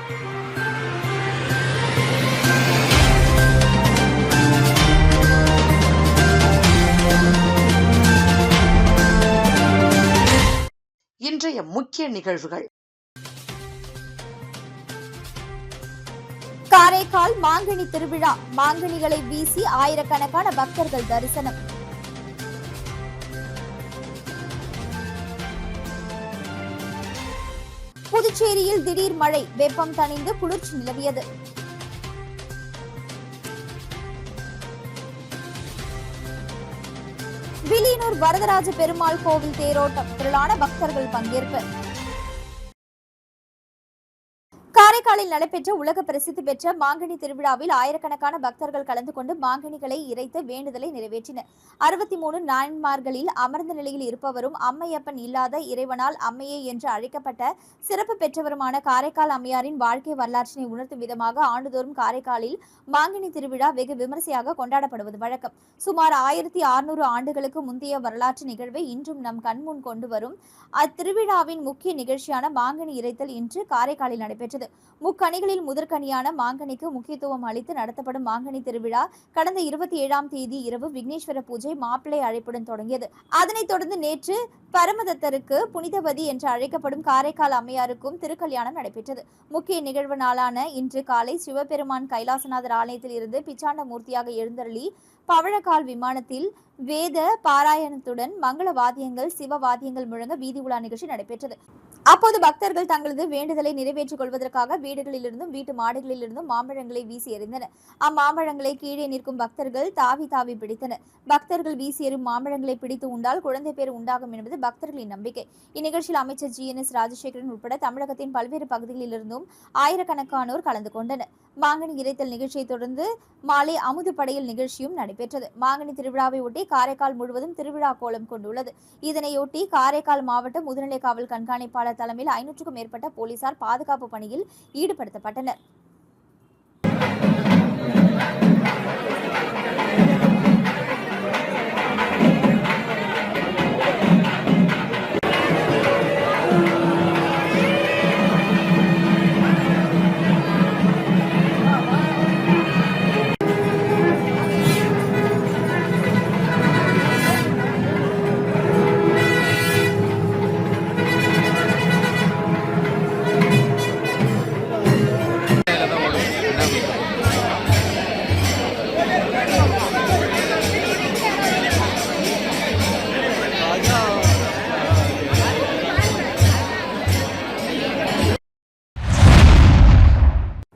இன்றைய முக்கிய நிகழ்வுகள். காரைக்கால் மாங்கனி திருவிழா, மாங்கனிகளை வீசி ஆயிரக்கணக்கான பக்தர்கள் தரிசனம். புதுச்சேரியில் திடீர் மழை, வெப்பம் தணிந்து குளிர்ச்சி நிலவியது. வில்லியனூர் வரதராஜ பெருமாள் கோவில் தேரோட்டம், திரளான பக்தர்கள் பங்கேற்பு. காரைக்காலில் நடைபெற்ற உலக பிரசித்தி பெற்ற மாங்கனி திருவிழாவில் ஆயிரக்கணக்கான பக்தர்கள் கலந்து கொண்டு மாங்கனிகளை இறைத்து வேண்டுதலை நிறைவேற்றினர். 63 நாயன்மார்களில் அமர்ந்த நிலையில் இருப்பவரும் அம்மையப்பன் இல்லாத இறைவனால் அம்மையே என்று அழைக்கப்பட்ட சிறப்பு பெற்றவருமான காரைக்கால் அம்மையாரின் வாழ்க்கை வரலாற்றினை உணர்த்தும் விதமாக ஆண்டுதோறும் காரைக்காலில் மாங்கனி திருவிழா வெகு விமரிசையாக கொண்டாடப்படுவது வழக்கம். சுமார் 1600 ஆண்டுகளுக்கு முந்தைய வரலாற்று நிகழ்வை இன்றும் நம் கண்முன் கொண்டு வரும் அத்திருவிழாவின் முக்கிய நிகழ்ச்சியான மாங்கனி இறைத்தல் இன்று காரைக்காலில் நடைபெற்றது. முக்கணிகளில் முதற்கனியான மாங்கனிக்கு முக்கியத்துவம் அளித்து நடத்தப்படும் மாங்கனி திருவிழா கடந்த 27ஆம் தேதி இரவு விக்னேஸ்வர பூஜை மாப்பிள்ளை அழைப்புடன் தொடங்கியது. அதனைத் தொடர்ந்து நேற்று பரமதத்தருக்கு புனிதவதி என்று அழைக்கப்படும் காரைக்கால் அம்மையாருக்கும் திருக்கல்யாணம் நடைபெற்றது. முக்கிய நிகழ்வு நாளான இன்று காலை சிவபெருமான் கைலாசநாதர் ஆலயத்தில் இருந்து பிச்சாண்ட மூர்த்தியாக எழுந்தருளி பவழக்கால் விமானத்தில் வேத பாராயணத்துடன் மங்கள வாத்தியங்கள் சிவ வாத்தியங்கள் முழங்க வீதி உலா நிகழ்ச்சி நடைபெற்றது. அப்போது பக்தர்கள் தங்களது வேண்டுதலை நிறைவேற்றிக் கொள்வதற்காக வீடுகளிலிருந்தும் வீட்டு மாடுகளிலிருந்தும் மாம்பழங்களை வீசி எறிந்தனர். அம்மாம்பழங்களை கீழே நிற்கும் பக்தர்கள் தாவி தாவி பிடித்தனர். பக்தர்கள் வீசி எறும் மாம்பழங்களை பிடித்து உண்டால் குழந்தை பேர் உண்டாகும் என்பது பக்தர்களின் நம்பிக்கை. இந்நிகழ்ச்சியில் அமைச்சர் GNS ராஜசேகரன் உட்பட தமிழகத்தின் பல்வேறு பகுதிகளிலிருந்தும் ஆயிரக்கணக்கானோர் கலந்து கொண்டனர். மாங்கனி இறைத்தல் நிகழ்ச்சியை தொடர்ந்து மாலை அமுது படையல் நிகழ்ச்சியும் நடைபெற்றது. மாங்கனி திருவிழாவை ஒட்டி காரைக்கால் முழுவதும் திருவிழா கோலம் கொண்டுள்ளது. இதனையொட்டி காரைக்கால் மாவட்ட முதுநிலை காவல் கண்காணிப்பாளர் தலைமையில் 500க்கும் மேற்பட்ட போலீசார் பாதுகாப்பு பணியில் ஈடுபடுத்தப்பட்டனர்.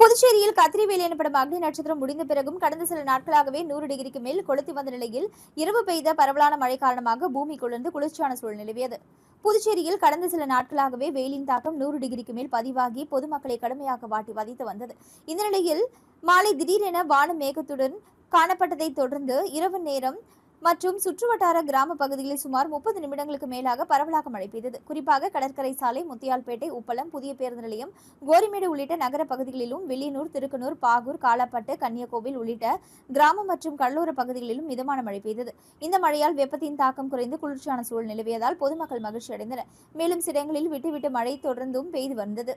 புதுச்சேரியில் கத்திரிவேல் எனப்படும் அக்னி நட்சத்திரம் முடிந்த பிறகும் கடந்த சில நாட்களாகவே 100 டிகிரிக்கு மேல் கொளுத்தி வந்த நிலையில் இரவு பெய்த பரவலான மழை காரணமாக பூமி குளிர்ந்து குளிர்ச்சியான சூழல் நிலவியது. புதுச்சேரியில் கடந்த சில நாட்களாகவே வெயிலின் தாக்கம் 100 டிகிரிக்கு மேல் பதிவாகி பொதுமக்களை கடுமையாக வாட்டி வதைத்து வந்தது. இந்த நிலையில் மாலை திடீரென வானம் மேகத்துடன் காணப்பட்டதை தொடர்ந்து இரவு நேரம் மற்றும் சுற்றுவட்டார கிராம பகுதிகளில் சுமார் 30 நிமிடங்களுக்கு மேலாக பரவலாக மழை பெய்தது. குறிப்பாக கடற்கரை சாலை, முத்தியால்பேட்டை, உப்பளம், புதிய பேருந்து நிலையம், கோரிமேடு உள்ளிட்ட நகர பகுதிகளிலும் வில்லியனூர், திருக்கனூர், பாகூர், காலாப்பட்டு, கன்னியகோவில் உள்ளிட்ட கிராம மற்றும் கடலோர பகுதிகளிலும் மிதமான மழை பெய்தது. இந்த மழையால் வெப்பத்தின் தாக்கம் குறைந்து குளிர்ச்சியான சூழல் நிலவியதால் பொதுமக்கள் மகிழ்ச்சி அடைந்தனர். மேலும் சில இடங்களில் விட்டுவிட்டு மழை தொடர்ந்தும் பெய்து வந்தது.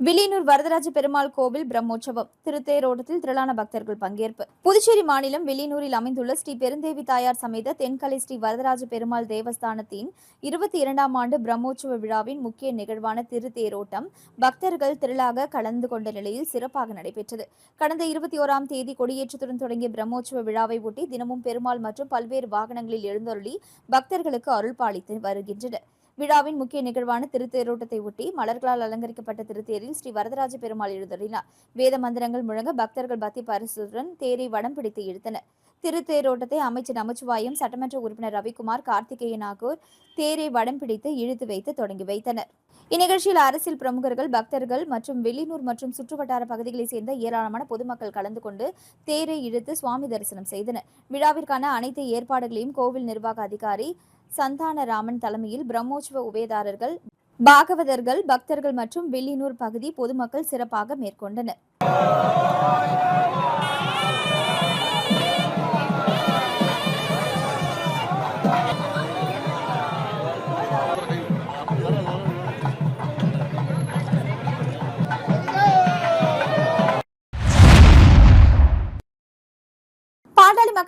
வில்லியனூர் வரதராஜ பெருமாள் கோவில் பிரம்மோற்சவம், திருத்தேரோட்டத்தில் திரளான பக்தர்கள் பங்கேற்பு. புதுச்சேரி மாநிலம் வில்லியனூரில் அமைந்துள்ள ஸ்ரீ பெருந்தேவி தாயார் சமேத தென்கலை ஸ்ரீ வரதராஜ பெருமாள் தேவஸ்தானத்தின் 22ஆம் ஆண்டு பிரம்மோற்சவ விழாவின் முக்கிய நிகழ்வான திருத்தேரோட்டம் பக்தர்கள் திரளாக கலந்து கொண்ட நிலையில் சிறப்பாக நடைபெற்றது. கடந்த 21ஆம் தேதி கொடியேற்றத்துடன் தொடங்கிய பிரம்மோற்சவ விழாவை ஒட்டி தினமும் பெருமாள் மற்றும் பல்வேறு வாகனங்களில் எழுந்தருளி பக்தர்களுக்கு அருள் பாலித்து வருகின்றனர். விழாவின் முக்கிய நிகழ்வான திருத்தேரோட்டத்தை ஒட்டி மலர்களால் அலங்கரிக்கப்பட்ட திருத்தேரில் ஸ்ரீ வரதராஜ பெருமாள் எழுந்தருளினார். வேத மந்திரங்கள் முழங்க பக்தர்கள் பக்தி பரிசுடன் தேரை வடம் பிடித்து இழுத்தனர். திருத்தேரோட்டத்தை அமைச்சர் நமச்சிவாயம், சட்டமன்ற உறுப்பினர் ரவிக்குமார், கார்த்திகேயன் ஆகியோர் தேரை வடம் பிடித்து இழுத்து வைத்து தொடங்கி வைத்தனர். இந்நிகழ்ச்சியில் அரசியல் பிரமுகர்கள், பக்தர்கள் மற்றும் வில்லியனூர் மற்றும் சுற்றுவட்டார பகுதிகளைச் சேர்ந்த ஏராளமான பொதுமக்கள் கலந்து கொண்டு தேரை இழுத்து சுவாமி தரிசனம் செய்தனர். விழாவிற்கான அனைத்து ஏற்பாடுகளையும் கோவில் நிர்வாக அதிகாரி சந்தானராமன் தலைமையில் பிரம்மோற்சவ உபயதாரர்கள், பாகவதர்கள், பக்தர்கள் மற்றும் வில்லியனூர் பகுதி பொதுமக்கள் சிறப்பாக மேற்கொண்டனர்.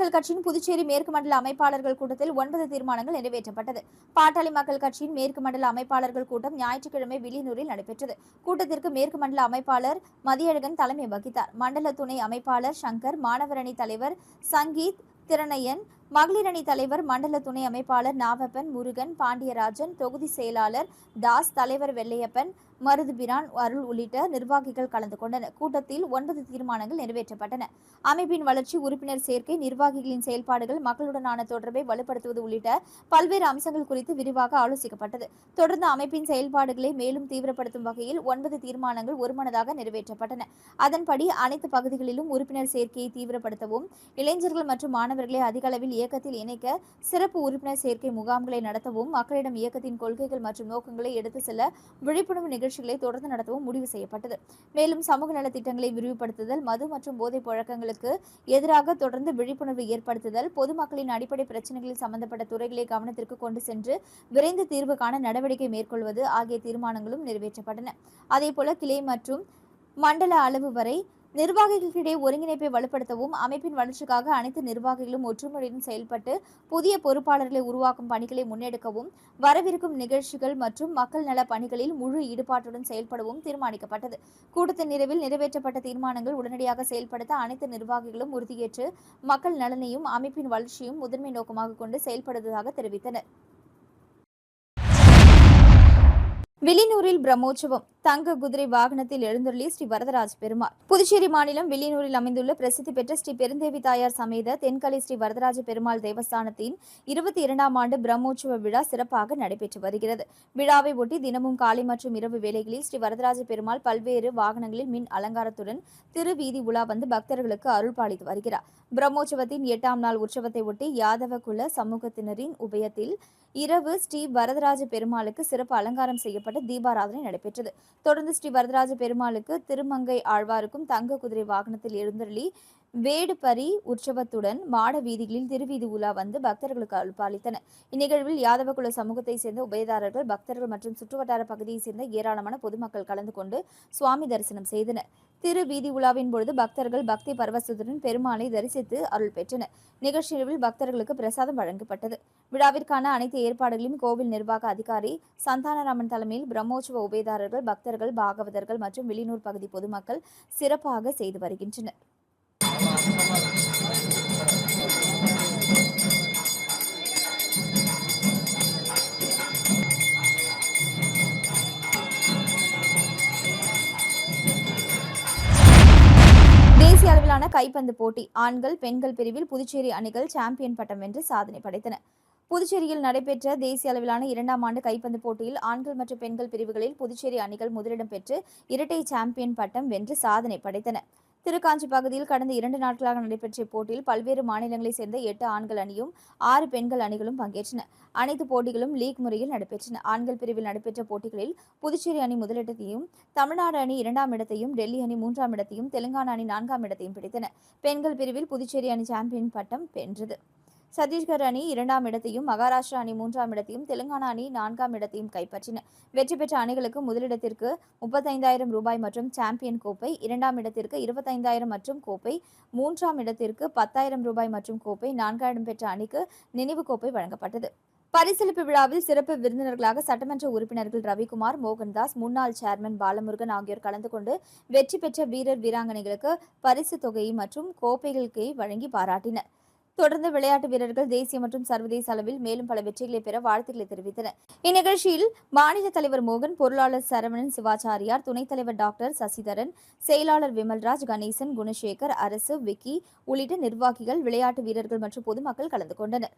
மக்கள் கட்சியின் புதுச்சேரி மேற்கு மண்டல அமைப்பாளர்கள் கூட்டத்தில் 9 தீர்மானங்கள் நிறைவேற்றப்பட்டது. பாட்டாளி மக்கள் கட்சியின் மேற்கு மண்டல அமைப்பாளர்கள் கூட்டம் ஞாயிற்றுக்கிழமை வில்லியனூரில் நடைபெற்றது. கூட்டத்திற்கு மேற்கு மண்டல அமைப்பாளர் மதியழகன் தலைமை வகித்தார். மண்டல துணை அமைப்பாளர் சங்கர், மாணவர் அணி தலைவர் சங்கீத் திறனையன், மகளிர் அணி தலைவர் மண்டல துணை அமைப்பாளர் நாவப்பன், முருகன், பாண்டியராஜன், தொகுதி செயலாளர் தாஸ், தலைவர் வெள்ளையப்பன், மருதுபிரான், அருள் உள்ளிட்ட நிர்வாகிகள் கலந்து கொண்டனர். கூட்டத்தில் 9 தீர்மானங்கள் நிறைவேற்றப்பட்டன. அமைப்பின் வளர்ச்சி, உறுப்பினர் சேர்க்கை, நிர்வாகிகளின் செயல்பாடுகள், மக்களுடனான தொடர்பை வலுப்படுத்துவது உள்ளிட்ட பல்வேறு அம்சங்கள் குறித்து விரிவாக ஆலோசிக்கப்பட்டது. தொடர்ந்து அமைப்பின் செயல்பாடுகளை மேலும் தீவிரப்படுத்தும் வகையில் 9 தீர்மானங்கள் ஒருமனதாக நிறைவேற்றப்பட்டன. அதன்படி அனைத்து பகுதிகளிலும் உறுப்பினர் சேர்க்கையை தீவிரப்படுத்தவும், இளைஞர்கள் மற்றும் மாணவர்களை அதிக அளவில் இயக்கத்தில் இணைக்க சிறப்பு உறுப்பினர் சேர்க்கை முகாம்களை நடத்தவும், மக்களிடம் இயக்கத்தின் கொள்கைகள் மற்றும் நோக்கங்களை எடுத்து செல்ல விழிப்புணர்வு நிகழ்ச்சிகளை தொடர்ந்து நடத்தவும் முடிவு செய்யப்பட்டது. மேலும் சமூக நலத் திட்டங்களை விரிவுபடுத்துதல், மது மற்றும் போதைப் பழக்கங்களுக்கு எதிராக தொடர்ந்து விழிப்புணர்வு ஏற்படுத்துதல், பொதுமக்களின் அடிப்படை பிரச்சினைகளில் சம்பந்தப்பட்ட துறைகளை கவனத்திற்கு கொண்டு சென்று விரைந்து தீர்வு காண நடவடிக்கை மேற்கொள்வது ஆகிய தீர்மானங்களும் நிறைவேற்றப்பட்டன. அதேபோல கிளை மற்றும் மண்டல அளவு வரை நிர்வாகிகளிடையே ஒருங்கிணைப்பை வலுப்படுத்தவும், அமைப்பின் வளர்ச்சிக்காக அனைத்து நிர்வாகிகளும் ஒற்றுமையுடன் செயல்பட்டு புதிய பொறுப்பாளர்களை உருவாக்கும் பணிகளை முன்னெடுக்கவும், வரவிருக்கும் நிகழ்ச்சிகள் மற்றும் மக்கள் நல பணிகளில் முழு ஈடுபாட்டுடன் செயல்படவும் தீர்மானிக்கப்பட்டது. கூட்டத்தின் நிறைவில் நிறைவேற்றப்பட்ட தீர்மானங்கள் உடனடியாக செயல்படுத்த அனைத்து நிர்வாகிகளும் உறுதியேற்று மக்கள் நலனையும் அமைப்பின் வளர்ச்சியும் முதன்மை நோக்கமாக கொண்டு செயல்படுவதாக தெரிவித்தனர். வில்லியனூரில் பிரம்மோற்சவம். தங்க குதிரை வாகனத்தில் எழுந்தருளி ஸ்ரீ வரதராஜ பெருமாள். புதுச்சேரி மாநிலம் வில்லியனூரில் அமைந்துள்ள பிரசித்தி பெற்ற ஸ்ரீ பெருந்தேவி தாயார் சமேத தென்கலை ஸ்ரீ வரதராஜ பெருமாள் தேவஸ்தானத்தின் 22ஆம் ஆண்டு பிரம்மோற்சவ விழா சிறப்பாக நடைபெற்று வருகிறது. விழாவை ஒட்டி தினமும் காலை மற்றும் இரவு வேளைகளில் ஸ்ரீ வரதராஜ பெருமாள் பல்வேறு வாகனங்களில் மின் அலங்காரத்துடன் திருவீதி உலா வந்து பக்தர்களுக்கு அருள் பாலித்து வருகிறார். பிரம்மோற்சவத்தின் 8ஆம் நாள் உற்சவத்தை ஒட்டி யாதவ குல சமூகத்தினரின் உபயத்தில் இரவு ஸ்ரீ வரதராஜ பெருமாளுக்கு சிறப்பு அலங்காரம் செய்யப்பட்டு தீபாராதனை நடைபெற்றது. தொடர்ந்து ஸ்ரீ வரதராஜ பெருமாளுக்கு திருமங்கை ஆழ்வாருக்கும் தங்க குதிரை வாகனத்தில் எழுந்தருளி வேடுபரி உற்சவத்துடன் மாட வீதிகளில் திருவீதி உலா வந்து பக்தர்களுக்கு அருள்பாலித்தனர். இந்நிகழ்வில் யாதவகுல சமூகத்தை சேர்ந்த உபயதாரர்கள், பக்தர்கள் மற்றும் சுற்றுவட்டார பகுதியைச் சேர்ந்த ஏராளமான பொதுமக்கள் கலந்து கொண்டு சுவாமி தரிசனம் செய்தனர். திரு வீதி உலாவின் பொழுது பக்தர்கள் பக்தி பரவசத்துடன் பெருமாளை தரிசித்து அருள் பெற்றனர். நிகழ்ச்சியில் பக்தர்களுக்கு பிரசாதம் வழங்கப்பட்டது. விழாவிற்கான அனைத்து ஏற்பாடுகளையும் கோவில் நிர்வாக அதிகாரி சந்தானராமன் தலைமையில் பிரம்மோற்சவ உபயதாரர்கள், பக்தர்கள், பாகவதர்கள் மற்றும் வில்லியனூர் பகுதி பொதுமக்கள் சிறப்பாக செய்து வருகின்றனர். தேசிய அளவிலான கைப்பந்து போட்டி. ஆண்கள், பெண்கள் பிரிவில் புதுச்சேரி அணிகள் சாம்பியன் பட்டம் வென்று சாதனை படைத்தன. புதுச்சேரியில் நடைபெற்ற தேசிய அளவிலான 2ஆம் ஆண்டு கைப்பந்து போட்டியில் ஆண்கள் மற்றும் பெண்கள் பிரிவுகளில் புதுச்சேரி அணிகள் முதலிடம் பெற்று இரட்டை சாம்பியன் பட்டம் வென்று சாதனை படைத்தன. திருக்காஞ்சி பகுதியில் கடந்த 2 நாட்களாக நடைபெற்ற இப்போட்டியில் பல்வேறு மாநிலங்களைச் சேர்ந்த 8 ஆண்கள் அணியும் 6 பெண்கள் அணிகளும் பங்கேற்றன. அனைத்து போட்டிகளும் லீக் முறையில் நடைபெற்றன. ஆண்கள் பிரிவில் நடைபெற்ற போட்டிகளில் புதுச்சேரி அணி முதலிடத்தையும், தமிழ்நாடு அணி 2ஆம் இடத்தையும், டெல்லி அணி 3ஆம் இடத்தையும், தெலுங்கானா அணி 4ஆம் இடத்தையும் பிடித்தன. பெண்கள் பிரிவில் புதுச்சேரி அணி சாம்பியன் பட்டம் வென்றது. சத்தீஸ்கர் அணி 2ஆம் இடத்தையும், மகாராஷ்டிரா அணி 3ஆம் இடத்தையும், தெலுங்கானா அணி 4ஆம் இடத்தையும் கைப்பற்றின. வெற்றி பெற்ற அணிகளுக்கு முதலிடத்திற்கு 35,000 ரூபாய் மற்றும் சாம்பியன் கோப்பை, 2ஆம் இடத்திற்கு 25,000 மற்றும் கோப்பை, 3ஆம் இடத்திற்கு 10,000 ரூபாய் மற்றும் கோப்பை, 4ஆம் இடம் பெற்ற அணிக்கு நினைவு கோப்பை வழங்கப்பட்டது. பரிசளிப்பு விழாவில் சிறப்பு விருந்தினர்களாக சட்டமன்ற உறுப்பினர்கள் ரவிக்குமார், மோகன்தாஸ், முன்னாள் சேர்மன் பாலமுருகன் ஆகியோர் கலந்து கொண்டு வெற்றி பெற்ற வீரர், வீராங்கனைகளுக்கு பரிசு தொகை மற்றும் கோப்பைகளுக்கு வழங்கி பாராட்டினர். தொடர்ந்து விளையாட்டு வீரர்கள் தேசிய மற்றும் சர்வதேச அளவில் மேலும் பல வெற்றிகளை பெற வாழ்த்துக்களை தெரிவித்தனர். இந்நிகழ்ச்சியில் மாநில தலைவர் மோகன், பொருளாளர் சரவணன் சிவாச்சாரியார், துணைத் தலைவர் டாக்டர் சசிதரன், செயலாளர் விமல்ராஜ், கணேசன், குணசேகர், அரசு, விக்கி உள்ளிட்ட நிர்வாகிகள், விளையாட்டு வீரர்கள் மற்றும் பொதுமக்கள் கலந்து கொண்டனர்.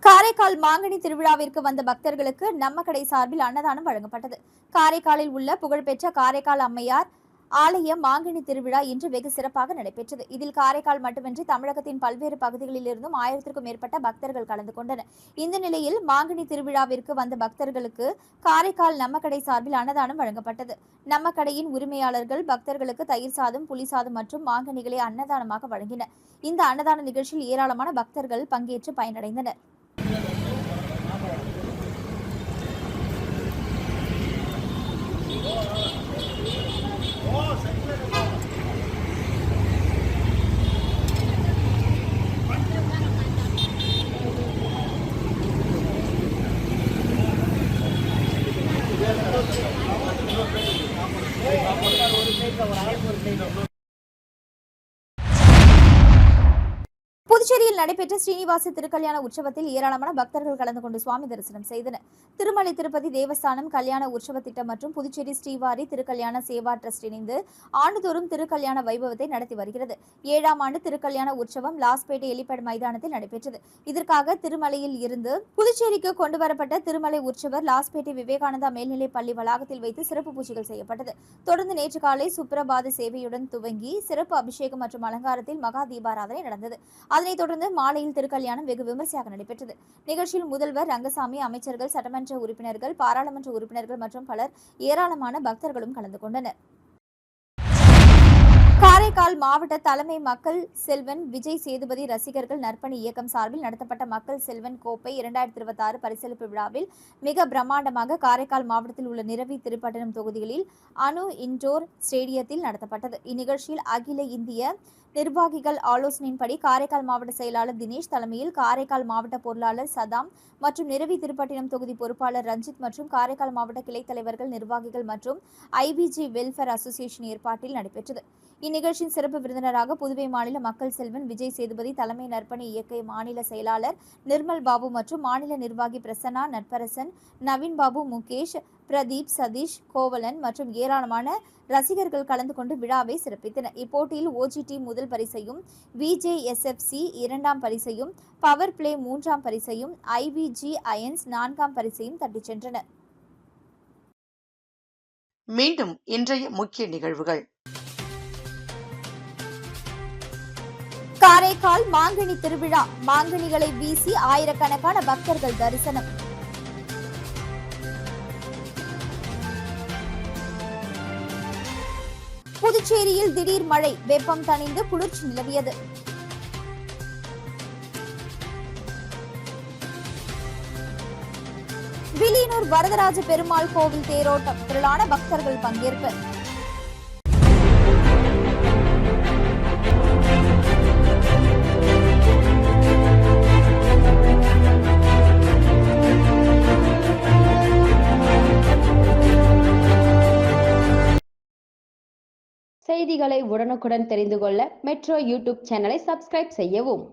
காரைக்கால் மாங்கனி திருவிழாவிற்கு வந்த பக்தர்களுக்கு நம்ம கடை சார்பில் அன்னதானம் வழங்கப்பட்டது. காரைக்காலில் உள்ள புகழ்பெற்ற காரைக்கால் அம்மையார் ஆலய மாங்கனி திருவிழா இன்று வெகு சிறப்பாக நடைபெற்றது. இதில் காரைக்கால் மட்டுமின்றி தமிழகத்தின் பல்வேறு பகுதிகளில் இருந்தும் 1000க்கும் மேற்பட்ட பக்தர்கள் கலந்து கொண்டனர். இந்த நிலையில் மாங்கனி திருவிழாவிற்கு வந்த பக்தர்களுக்கு காரைக்கால் நம்ம கடை சார்பில் அன்னதானம் வழங்கப்பட்டது. நம்ம கடையின் உரிமையாளர்கள் பக்தர்களுக்கு தயிர் சாதம், புளி சாதம் மற்றும் மாங்கனிகளை அன்னதானமாக வழங்கினர். இந்த அன்னதான நிகழ்ச்சியில் ஏராளமான பக்தர்கள் பங்கேற்று பயனடைந்தனர். புதுச்சேரியில் நடைபெற்ற ஸ்ரீனிவாச திருக்கல்யாண உற்சவத்தில் ஏராளமான பக்தர்கள் கலந்து கொண்டு சுவாமி தரிசனம் செய்தனர். திருமலை திருப்பதி தேவஸ்தானம் கல்யாண உற்சவ திட்டம் மற்றும் புதுச்சேரி ஸ்ரீவாரி திருக்கல்யாண சேவா டிரஸ்ட் இணைந்து ஆண்டுதோறும் திருக்கல்யாண வைபவத்தை நடத்தி வருகிறது. 7ஆம் ஆண்டு திருக்கல்யாண உற்சவம் லாஸ்பேட்டை எலிபேட் மைதானத்தில் நடைபெற்றது. இதற்காக திருமலையில் இருந்து புதுச்சேரிக்கு கொண்டுவரப்பட்ட திருமலை உற்சவர் லாஸ்பேட்டை விவேகானந்தா மேல்நிலைப் பள்ளி வளாகத்தில் வைத்து சிறப்பு பூஜைகள் செய்யப்பட்டது. தொடர்ந்து நேற்று காலை சுப்ரபாத சேவையுடன் துவங்கி சிறப்பு அபிஷேகம் மற்றும் அலங்காரத்தில் மகா தீபாராதனை நடந்தது. அதனைத் தொடர்ந்து மாலையில் திருக்கல்யாணம் வெகு விமர்சையாக நடைபெற்றது. நிகழ்ச்சியில் முதல்வர் ரங்கசாமி, அமைச்சர்கள், சட்டமன்ற உறுப்பினர்கள், பாராளுமன்ற உறுப்பினர்கள் மற்றும் பலர் ஏராளமான பக்தர்களும் கலந்து கொண்டனர். காரைக்கால் மாவட்ட தலைமை மக்கள் செல்வன் விஜய் சேதுபதி ரசிகர்கள் நற்பணி இயக்கம் சார்பில் நடத்தப்பட்ட மக்கள் செல்வன் கோப்பை 2026 பரிசளிப்பு விழாவில் மிக பிரம்மாண்டமாக காரைக்கால் மாவட்டத்தில் உள்ள நிரவி, திருப்பட்டணம் தொகுதிகளில் அணு இன்டோர் ஸ்டேடியத்தில் நடத்தப்பட்டது. இந்நிகழ்ச்சியில் அகில இந்திய நிர்வாகிகள் ஆலோசனையின்படி காரைக்கால் மாவட்ட செயலாளர் தினேஷ் தலைமையில் காரைக்கால் மாவட்ட பொருளாளர் சதாம் மற்றும் நிரவி திருப்பட்டினம் தொகுதி பொறுப்பாளர் ரஞ்சித் மற்றும் காரைக்கால் மாவட்ட கிளைத் தலைவர்கள், நிர்வாகிகள் மற்றும் ஐபிஜி வெல்ஃபேர் அசோசியேஷன் ஏற்பாட்டில் நடைபெற்றது. இந்நிகழ்ச்சியின் சிறப்பு விருந்தினராக புதுவை மாநில மக்கள் செல்வன் விஜய் சேதுபதி தலைமை நற்பணி இயக்க மாநில செயலாளர் நிர்மல் பாபு மற்றும் மாநில நிர்வாகி பிரசன்னா, நட்பரசன், நவீன் பாபு, முகேஷ், பிரதீப், சதீஷ், கோவலன் மற்றும் ஏராளமான ரசிகர்கள் கலந்து கொண்டு விழாவை சிறப்பித்தனர். இப்போட்டியில் ஓஜிடி முதல் பரிசையும், விஜேஎஸ்எஃப்சி 2ஆம் பரிசையும், பவர் பிளே 3ஆம் பரிசையும், ஐபிஜி அயன்ஸ் 4ஆம் பரிசையும் தட்டிச் சென்றனர். மீண்டும் இன்றைய முக்கிய நிகழ்வுகள். காரைக்கால் மாங்கனி திருவிழா, மாங்கனிகளை வீசி ஆயிரக்கணக்கான பக்தர்கள் தரிசனம். புதுச்சேரியில் திடீர் மழை, வெப்பம் தணிந்து குளிர்ச்சி நிலவியது. வில்லியனூர் வரதராஜ பெருமாள் கோவில் தேரோட்டம், திரளான பக்தர்கள் பங்கேற்பு. செய்திகளை உடனுக்குடன் தெரிந்து கொள்ள மெட்ரோ யூடியூப் சேனலை சப்ஸ்கிரைப் செய்யவும்.